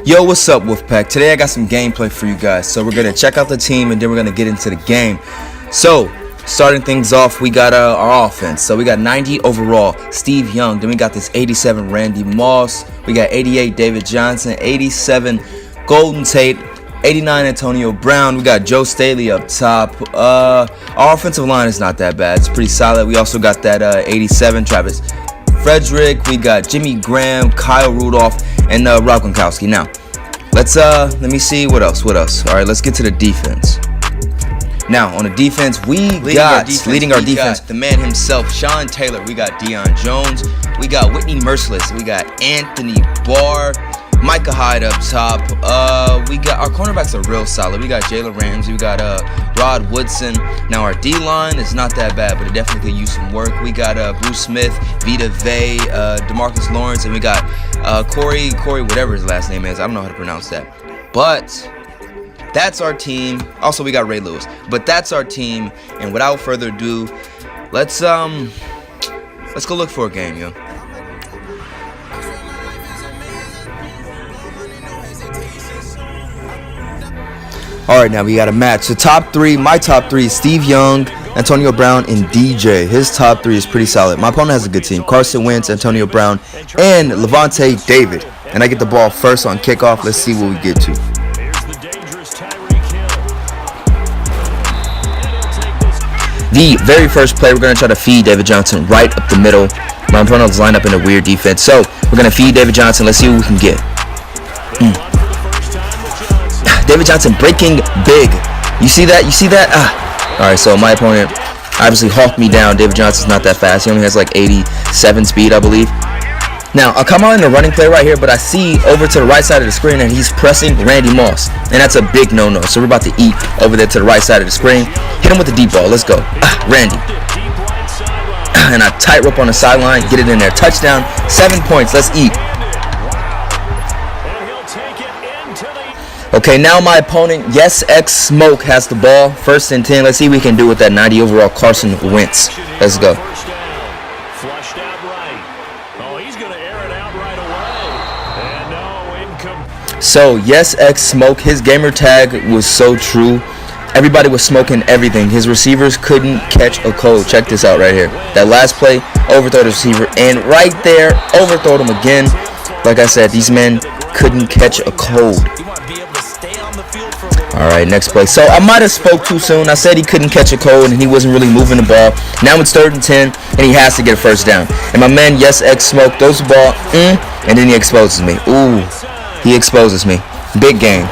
Yo, what's up, Wolfpack? Today I got some gameplay for you guys. So we're going to check out the team and then we're going to get into the game. So, starting things off, we got our offense. So we got 90 overall, Steve Young. Then we got this 87 Randy Moss. We got 88 David Johnson, 87 Golden Tate, 89 Antonio Brown. We got Joe Staley up top. Our offensive line is not that bad. It's pretty solid. We also got that 87 Travis Frederick. We got Jimmy Graham, Kyle Rudolph, and Rob Gronkowski. Now, let me see what else. All right, let's get to the defense. Now, on the defense, leading our defense, the man himself, Sean Taylor. We got Deion Jones. We got Whitney Merciless. We got Anthony Barr. Micah Hyde up top. We got our cornerbacks are real solid. We got Jalen Ramsey. We got Rod Woodson. Now our D-line is not that bad, but it definitely could use some work. We got Bruce Smith, Vita Vey, DeMarcus Lawrence, and we got Corey, whatever his last name is. I don't know how to pronounce that. But that's our team. Also, we got Ray Lewis. But that's our team. And without further ado, let's go look for a game, yo. Alright, now we got a match. The top three, my top three is Steve Young, Antonio Brown, and DJ. His top three is pretty solid. My opponent has a good team. Carson Wentz, Antonio Brown, and Levante David. And I get the ball first on kickoff. Let's see what we get to. The very first play, we're going to try to feed David Johnson right up the middle. My opponent's lined up in a weird defense. So, we're going to feed David Johnson. Let's see what we can get. David Johnson breaking big. You see that? Alright, so my opponent obviously hawked me down. David Johnson's not that fast. He only has like 87 speed, I believe. Now, I'll come out in the running play right here, but I see over to the right side of the screen and he's pressing Randy Moss. And that's a big no-no. So we're about to eat over there to the right side of the screen. Hit him with the deep ball. Let's go. Randy. And I tight rope on the sideline. Get it in there. Touchdown. 7 points. Let's eat. Okay, now my opponent, Yes X Smoke, has the ball. 1st and 10. Let's see what we can do with that 90 overall Carson Wentz. Let's go. So, Yes X Smoke, his gamer tag was so true. Everybody was smoking everything. His receivers couldn't catch a cold. Check this out right here. That last play, overthrow the receiver, and right there, overthrow him again. Like I said, these men couldn't catch a cold. Alright, next play. So I might have spoke too soon. I said he couldn't catch a cold and he wasn't really moving the ball. Now it's 3rd and 10 and he has to get a 1st down. And my man, Yes X Smoke, throws the ball, and then he exposes me. Ooh, he exposes me. Big game.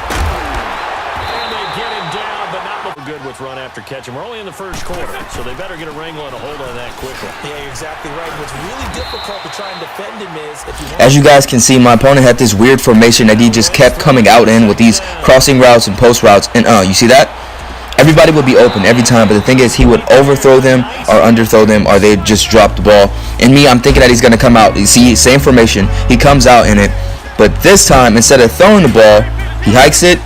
Run after catch, and we're only in the 1st quarter, so they better get a wrangle and a hold on that quickly. Yeah, you're exactly right. What's really difficult to try and defend him is if you as you guys can see, my opponent had this weird formation that he just kept coming out in with these crossing routes and post routes, and you see that? Everybody would be open every time, but the thing is he would overthrow them or underthrow them, or they'd just drop the ball. And me, I'm thinking that he's going to come out. You see, same formation, he comes out in it, but this time, instead of throwing the ball, he hikes it,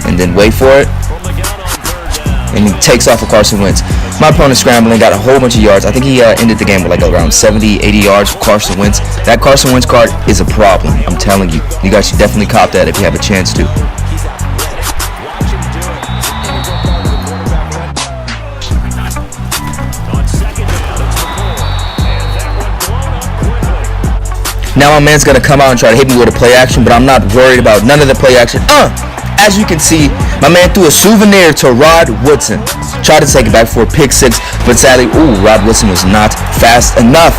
and then wait for it, and he takes off of Carson Wentz. My opponent scrambling, got a whole bunch of yards. I think he ended the game with like around 70, 80 yards for Carson Wentz. That Carson Wentz card is a problem, I'm telling you. You guys should definitely cop that if you have a chance to. Now my man's gonna come out and try to hit me with a play action, but I'm not worried about none of the play action. As you can see, my man threw a souvenir to Rod Woodson. Tried to take it back for a pick 6, but sadly, Rod Woodson was not fast enough.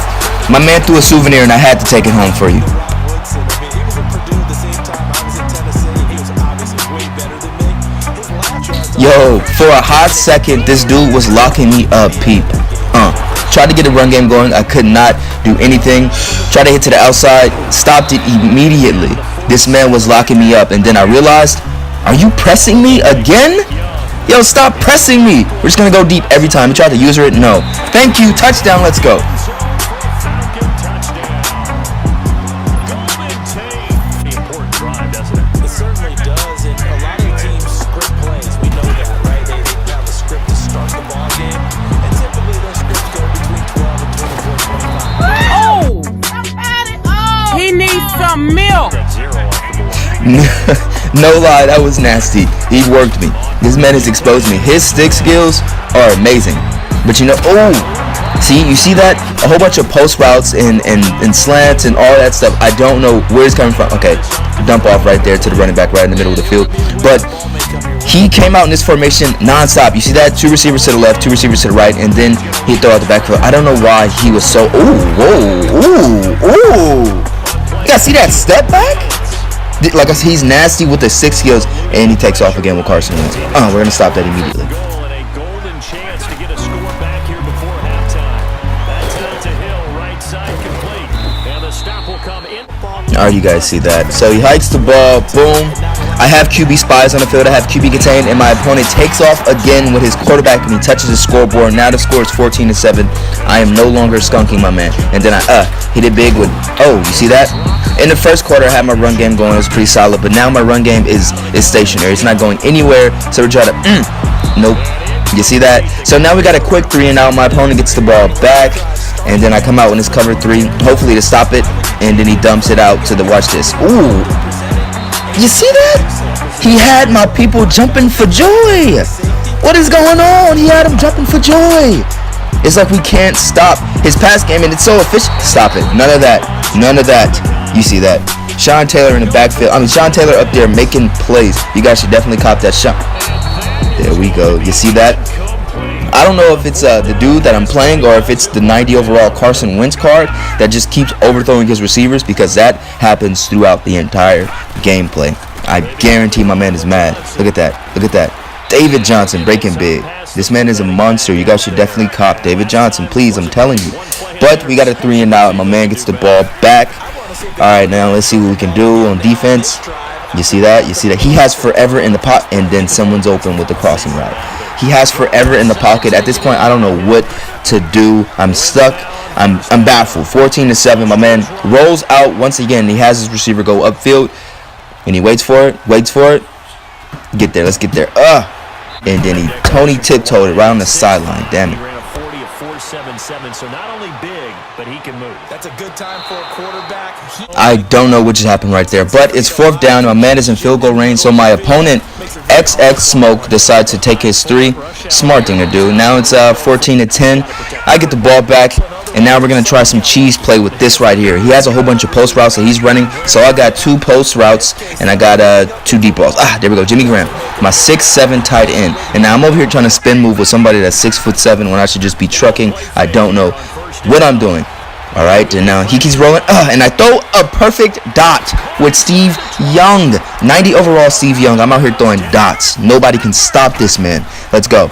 My man threw a souvenir and I had to take it home for you. Yo, for a hot second, this dude was locking me up, peep. Tried to get a run game going. I could not do anything. Tried to hit to the outside. Stopped it immediately. This man was locking me up. And then I realized, are you pressing me again? Yo, stop pressing me. We're just going to go deep every time. He tried to user it. No. Thank you. Touchdown. Let's go. some milk. No lie, that was nasty. He worked me. This man has exposed me. His stick skills are amazing. But you know, oh, see, you see that? A whole bunch of post routes and slants and all that stuff. I don't know where it's coming from. Okay, dump off right there to the running back right in the middle of the field. But he came out in this formation non-stop. You see that? 2 receivers to the left, 2 receivers to the right, and then he throw out the backfield. I don't know why he was so, ooh, whoa, ooh, ooh. You guys see that step back? Like I said, he's nasty with the 6 skills, and he takes off again with Carson Wentz. We're going to stop that immediately. Alright, you guys see that. So he hikes the ball, boom. I have QB spies on the field, I have QB contained, and my opponent takes off again with his quarterback, and he touches the scoreboard. Now the score is 14-7. I am no longer skunking my man. And then I hit it big with, oh, you see that? In the first quarter, I had my run game going. It was pretty solid, but now my run game is stationary. It's not going anywhere, so we try to, nope. You see that? So now we got a quick 3 and out. My opponent gets the ball back, and then I come out when it's cover 3, hopefully to stop it, and then he dumps it out to the, watch this. Ooh, you see that? He had my people jumping for joy. What is going on? He had them jumping for joy. It's like we can't stop his pass game, and it's so efficient. Stop it. None of that. None of that. You see that? Sean Taylor in the backfield. Sean Taylor up there making plays. You guys should definitely cop that shot. There we go. You see that? I don't know if it's the dude that I'm playing or if it's the 90 overall Carson Wentz card that just keeps overthrowing his receivers, because that happens throughout the entire gameplay. I guarantee my man is mad. Look at that. Look at that. David Johnson breaking big. This man is a monster. You guys should definitely cop David Johnson, please. I'm telling you. But we got a 3 and out. My man gets the ball back. All right, now let's see what we can do on defense. You see that? You see that? He has forever in the pot, and then someone's open with the crossing route. He has forever in the pocket. At this point, I don't know what to do. I'm stuck. I'm baffled. 14-7. My man rolls out once again. He has his receiver go upfield, and he waits for it. Get there. Let's get there. And then he Tony tiptoed it right on the sideline. Damn it. 4.77, so not only big, but he can move. That's a good time for a quarterback. I don't know what just happened right there, but it's 4th down. My man is in field goal range, so my opponent, XX Smoke, decides to take his 3. Smart thing to do. Now it's 14-10. I get the ball back, and now we're going to try some cheese play with this right here. He has a whole bunch of post routes that he's running, so I got 2 post routes, and I got 2 deep balls. There we go. Jimmy Graham, my 6'7" tight end. And now I'm over here trying to spin move with somebody that's 6'7" when I should just be trucking. I don't know what I'm doing. All right, and now he keeps rolling, and I throw a perfect dot with Steve Young. 90 overall Steve Young. I'm out here throwing dots. Nobody can stop this man. Let's go.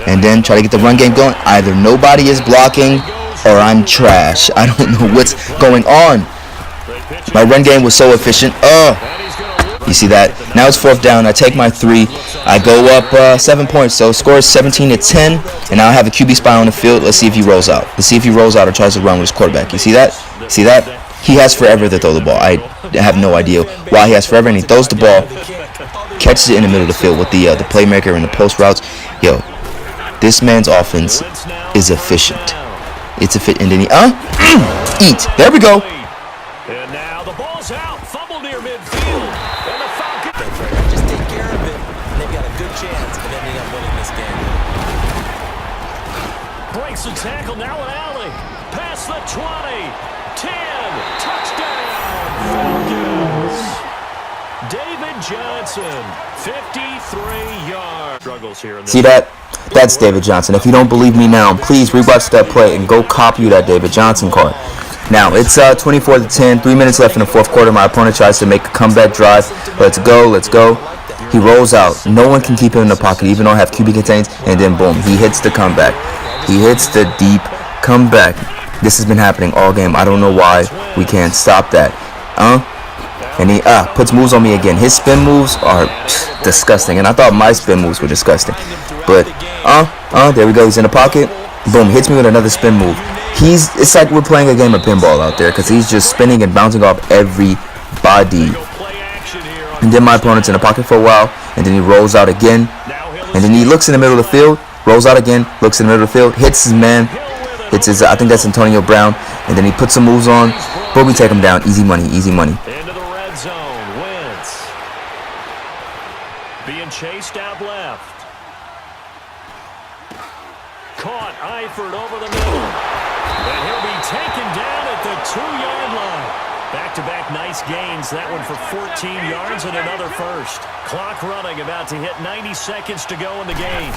And then try to get the run game going. Either nobody is blocking or I'm trash. I don't know what's going on. My run game was so efficient. You see that? Now it's 4th down. I take my 3. I go up 7 points. So score is 17-10. And now I have a QB spy on the field. Let's see if he rolls out. Let's see if he rolls out or tries to run with his quarterback. You see that? See that? He has forever to throw the ball. I have no idea why he has forever. And he throws the ball, catches it in the middle of the field with the playmaker and the post routes. Yo, this man's offense is efficient. It's a fit. And then he eat. There we go. And now the ball's out. Fumble near midfield. And the Falcons Just take care of it, and they've got a good chance of ending up winning this game. breaks the tackle. Now an alley. Past the 20. 10. Touchdown. Falcons. David Johnson. 53 yards. Struggles here. See that? That's David Johnson. If you don't believe me now, please rewatch that play and go copy that David Johnson card. Now, it's 24-10, 3 minutes left in the 4th quarter. My opponent tries to make a comeback drive. Let's go, let's go. He rolls out. No one can keep him in the pocket, even though I have QB contains. And then, boom, he hits the comeback. He hits the deep comeback. This has been happening all game. I don't know why we can't stop that. And he puts moves on me again. His spin moves are disgusting. And I thought my spin moves were disgusting. But, there we go. He's in the pocket. Boom, hits me with another spin move. It's like we're playing a game of pinball out there, because he's just spinning and bouncing off everybody. And then my opponent's in the pocket for a while, and then he rolls out again, and then he looks in the middle of the field, rolls out again, looks in the middle of the field, hits his man, Hits his, I think that's Antonio Brown. And then he puts some moves on. But we take him down. Easy money, easy money. Into the red zone. Wentz. Being chased out left. Caught. Eifert over the middle. And he'll be taken down at the 2-yard line. Back-to-back nice gains. That one for 14 yards and another first. Clock running, about to hit 90 seconds to go in the game.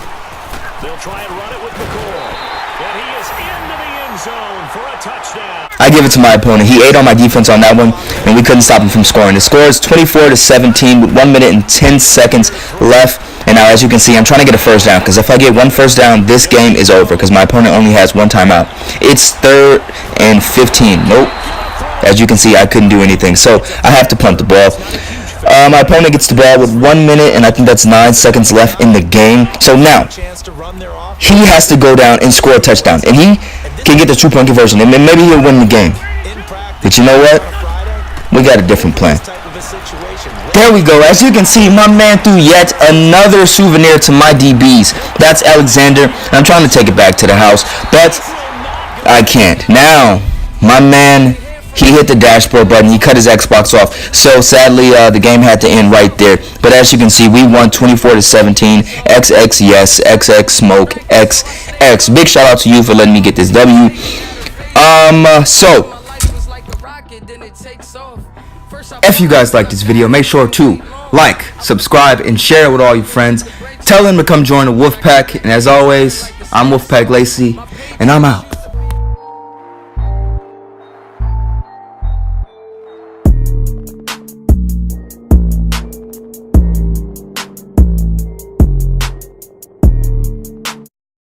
They'll try and run it with McCoy. And he is into the end zone for a touchdown. I give it to my opponent. He ate on my defense on that one, and we couldn't stop him from scoring. The score is 24-17 with 1 minute and 10 seconds left. And now, as you can see, I'm trying to get a first down, because if I get one first down, this game is over, because my opponent only has one timeout. It's 3rd and 15. Nope. As you can see, I couldn't do anything, so I have to punt the ball. My opponent gets the ball with 1 minute, and I think that's 9 seconds left in the game. So now, he has to go down and score a touchdown, and he can get the 2-point conversion, and then maybe he'll win the game. But you know what? We got a different plan. There we go. As you can see, my man threw yet another souvenir to my DBs. That's Alexander. I'm trying to take it back to the house, but I can't. Now, my man, he hit the dashboard button. He cut his Xbox off. So sadly, the game had to end right there. But as you can see, we won 24-17. XX yes, XX smoke, XX. Big shout out to you for letting me get this W. So if you guys like this video, make sure to like, subscribe, and share it with all your friends. Tell them to come join the Wolfpack. And as always, I'm Wolfpack Lacey, and I'm out.